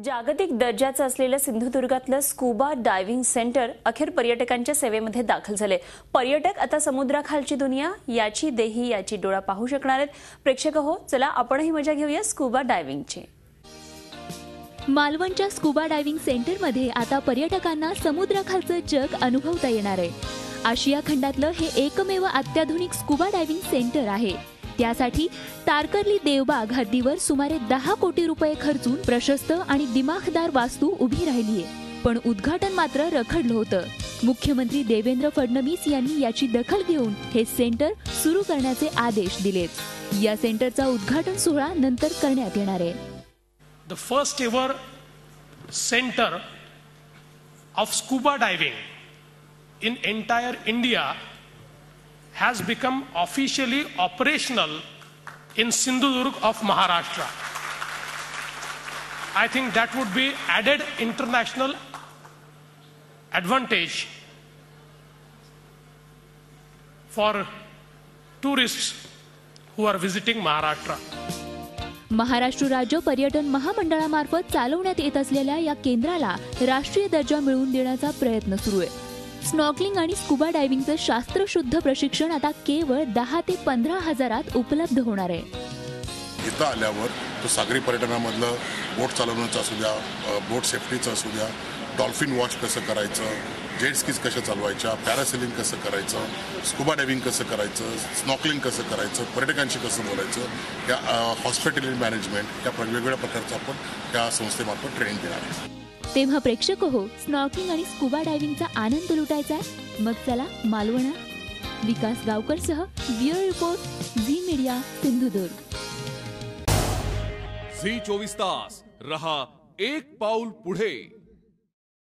जागतिक दर्जाचं असलेलं सिंधुदुर्गातलं स्कूबा डायव्हिंग सेंटर अखेर पर्यटकांच्या सेवेमध्ये दाखल झाले। पर्यटक आता समुद्राखालची दुनिया, याची देही, याची डोळा पाहू शकणार आहेत। प्रेक्षक हो, चला आपणही मजा घेऊया स्कूबा डायव्हिंगची। मालवणच्या स्कूबा डायव्हिंग सेंटरमध्ये आता पर्यटकांना समुद्राखालचं जग अनुभवता येणार आहे। आशिया खंडातलं हे एकमेव अत्याधुनिक स्कूबा डायव्हिंग सेंटर आहे। त्यासाठी तारकर्ली देवबाग हद्दीवर सुमारे 10 कोटी रुपये खर्चून प्रशस्त आणि दिमाखदार वास्तू उभी राहिली आहे। पण उद्घाटन मात्र रखडलं होतं। मुख्यमंत्री देवेंद्र फडणवीस यांनी याची दखल घेऊन हे सेंटर सुरू करण्याचे आदेश दिलेत। या सेंटरचा उद्घाटन सोहळा नंतर करण्यात येणार आहे। The first ever center of scuba diving in entire India has become officially operational in Sindhudurg of Maharashtra. I think that would be added international advantage for tourists who are visiting Maharashtra. Maharashtra राज्य पर्यटन महामंडळामार्फत चालवण्यात येत असलेल्या या केंद्राला राष्ट्रीय दर्जा मिळवून देण्याचा प्रयत्न सुरू आहे। स्नॉर्कलिंग आणि स्कूबा डायव्हिंगचं शास्त्रशुद्ध प्रशिक्षण आता केवळ 10 ते 15 हजारात उपलब्ध होणार आहे। इथं आल्यावर तो सागरी पर्यटनामधलं बोट चालवण्याचं असू द्या, बोट सेफ्टीचं असू द्या, डॉल्फिन वॉच कसं करायचं, जेट स्कीज कशा चालवायच्या, पॅरासेलिंग कसं करायचं, स्कूबा डायव्हिंग कसं करायचं, स्नॉर्कलिंग कसं करायचं, पर्यटकांशी कसं बोलायचं, या हॉस्पिटॅलिटी मॅनेजमेंट या वेगवेगळ्या प्रकारचं आपण त्या संस्थेमार्फत ट्रेनिंग देणार आहे। तेव्हा प्रेक्षक हो, स्नॉर्कलिंग आणि स्कूबा डायव्हिंगचा आनंद लुटायचा आहे? मग चला मालवणा। विकास गावकरसह bureau report, Zee media, Sindhudurg. Zee 24 तास रहा एक पाऊल पुढे।